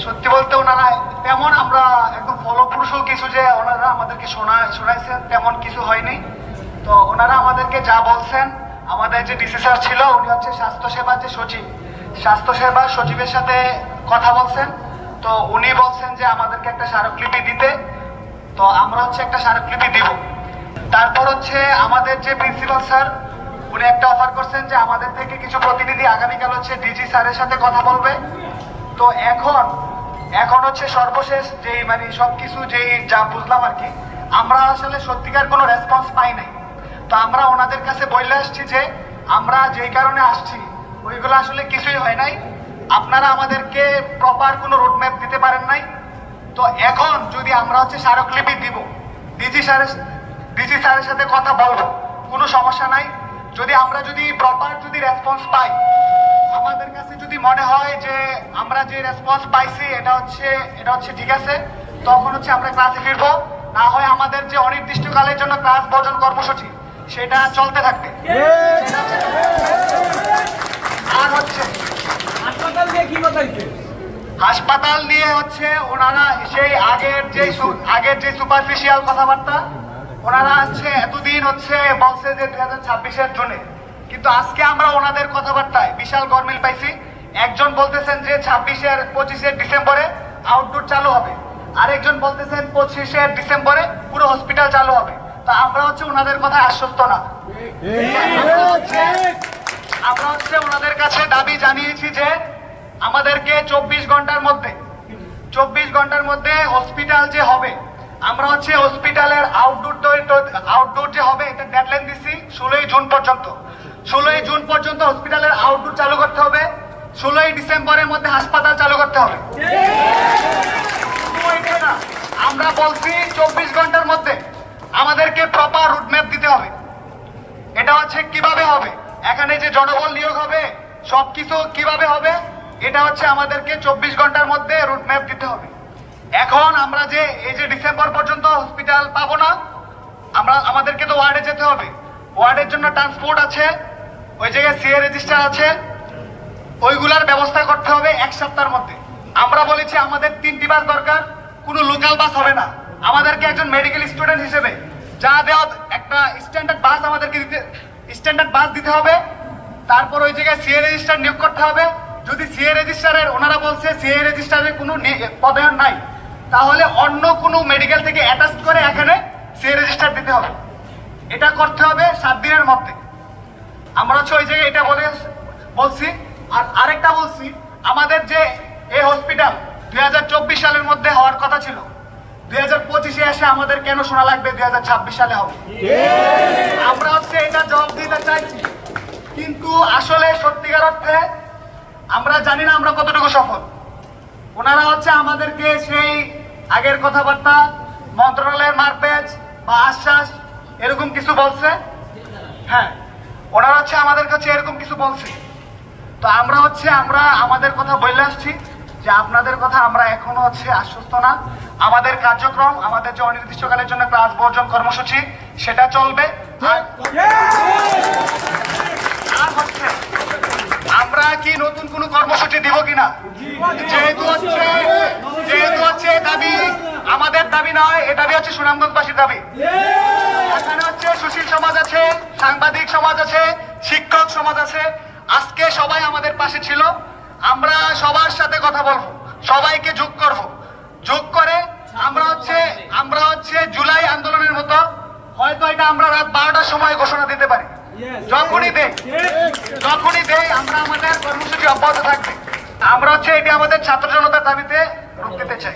সত্যি বলতে ওনারা তেমন আমরা একদম ফলপ্রসূ কিছু যে ওনারা আমাদেরকে শোনাইছেন তেমন কিছু হয়নি। তো ওনারা আমাদেরকে যা বলছেন, আমাদের যে ডিসি স্যার ছিল উনি হচ্ছে স্বাস্থ্যসেবার যে সচিব, স্বাস্থ্যসেবার সচিবের সাথে কথা বলছেন। তো উনি বলছেন যে আমাদেরকে একটা স্মারকলিপি দিতে, তো আমরা হচ্ছে একটা স্মারকলিপি দিব। তারপর হচ্ছে আমাদের যে প্রিন্সিপাল স্যার উনি একটা অফার করছেন যে আমাদের থেকে কিছু প্রতিনিধি আগামীকাল হচ্ছে ডিজি স্যারের সাথে কথা বলবে। তো এখন হচ্ছে সর্বশেষ যেই মানে সবকিছু যেই যা বুঝলাম আর কি, আমরা আসলে সত্যিকার কোনো রেসপন্স পাই নাই। তো আমরা ওনাদের কাছে বলে আসছি যে আমরা যেই কারণে আসছি ওইগুলো আসলে কিছুই হয় নাই, আপনারা আমাদেরকে প্রপার কোনো রোডম্যাপ দিতে পারেন নাই। তো এখন যদি আমরা হচ্ছে স্মারকলিপি দিব, ডিজি স্যারের সাথে কথা বলবো, কোনো সমস্যা নাই। যদি প্রপার রেসপন্স পাই, আমাদের কাছে যদি মনে হয় যে আমরা যে রেসপন্স পাইছি এটা হচ্ছে ঠিক আছে, তখন হচ্ছে আমরা ক্লাসে ফিরবো। না হয় আমাদের যে অনির্দিষ্টকালের জন্য ক্লাস বর্জন কর্মসূচি সেটা চলতে থাকবে। আর হচ্ছে হাসপাতাল নিয়ে হচ্ছে ওনারা সেই আগের যে সুপারফিশিয়াল কথাবার্তা ওনারা হচ্ছে এতদিন হচ্ছে বলছে যে 2026-এর জন্য, কিন্তু আজকে আমরা ওনাদের কথাবার্তায় বিশাল গরমিল পাইছি। একজন বলতেছেন যে 25-এর ডিসেম্বরে আউটডোর চালু হবে, আরেকজন বলতেছেন 25-এর ডিসেম্বরে পুরো হসপিটাল চালু হবে। তো আমরা হচ্ছে ওনাদের কথা আশ্বস্ত না। আমরা হচ্ছে ওনাদের কাছে দাবি জানিয়েছি যে আমাদেরকে 24 ঘন্টার মধ্যে হসপিটাল যে হবে, আমরা হচ্ছে হসপিটালের আউটডোর যে হবে এটা ডেডলাইন দিছি 16 জুন পর্যন্ত। 16 জুন পর্যন্ত হসপিটালের আউটডোর চালু করতে হবে, 16 ডিসেম্বরের মধ্যে হাসপাতাল চালু করতে হবে। আমরা বলছি 24 ঘন্টার মধ্যে আমাদেরকে প্রপার রুটম্যাপ দিতে হবে। এটা হচ্ছে কিভাবে হবে, এখানে যে জনবল নিয়োগ হবে সবকিছু কিভাবে হবে, এটা হচ্ছে আমাদেরকে 24 ঘন্টার মধ্যে রুটম্যাপ দিতে হবে। এখন আমরা যে এই যে ডিসেম্বর পর্যন্ত হসপিটাল পাবো না, আমাদেরকে তো ওয়ার্ডে যেতে হবে, ওয়ার্ডের জন্য ট্রান্সপোর্ট আছে, ওই জায়গায় সিএ রেজিস্টার আছে, ওইগুলার ব্যবস্থা করতে হবে 1 সপ্তাহের মধ্যে। আমরা বলেছি আমাদের 3টি বাস দরকার, কোনো লোকাল বাস হবে না, আমাদেরকে একজন মেডিকেল স্টুডেন্ট হিসেবে যা দেওয়া একটা স্ট্যান্ডার্ড বাস দিতে হবে। তারপর ওই জায়গায় সিএ রেজিস্টার নিয়োগ করতে হবে। যদি সিএ রেজিস্টারের ওনারা বলছে সিএ রেজিস্টারের কোনো পদায়ন নাই, তাহলে অন্য কোনো মেডিকেল থেকে অ্যাটাচ করে এখানে সিএ রেজিস্টার দিতে হবে। এটা করতে হবে 7 দিনের মধ্যে। আমরা হচ্ছে ওই জায়গায় এটা বলছি। আর আরেকটা বলছি, আমাদের যে এই হসপিটাল 2024 সালের মধ্যে হওয়ার কথা ছিল, 2025-এ এসে আমাদের কেন শোনা লাগবে 2026 সালে হবে? আমরা হচ্ছে এটা জবাব দিতে চাইছি, কিন্তু আসলে সত্যিকার অর্থে আমরা জানি না আমরা কতটুকু সফল। ওনারা হচ্ছে আমাদেরকে সেই আগের কথাবার্তা, মন্ত্রণালয়ের মারপ্যাচ বা আশ্বাস এরকম কিছু বলছে। হ্যাঁ, ওনারা হচ্ছে আমাদের কাছে এরকম কিছু বলছে। তো আমরা আমাদের কথা বলে আসছি যে আপনাদের কথা আমরা এখনো হচ্ছে আশ্বস্ত না। আমাদের কার্যক্রম, আমাদের যে অনির্দিষ্টকালের জন্য ক্লাস বর্জন কর্মসূচি সেটা চলবে। আর হচ্ছে আমরা কি নতুন কোনো কর্মসূচি দিব কিনা, যেহেতু হচ্ছে দাবি আমাদের দাবি নয়, এ দাবি হচ্ছে সুনামগঞ্জবাসীর দাবি। এখানে হচ্ছে সুশীল সমাজ আছে, সাংবাদিক সমাজ আছে, শিক্ষক সমাজ আছে। আজকে সবাই আমাদের পাশে ছিল। আমরা সবার সাথে কথা বলবো, সবাইকে যোগ করে আমরা হচ্ছে জুলাই আন্দোলনের মতো হয়তো এটা আমরা রাত 12টার সময় ঘোষণা দিতে পারি। যখনই দেই আমরা আমাদের কর্মসূচি অব্যাহত থাকবে। আমরা হচ্ছে এটি আমাদের ছাত্র জনতার দাবিতে রূপ দিতে চাই।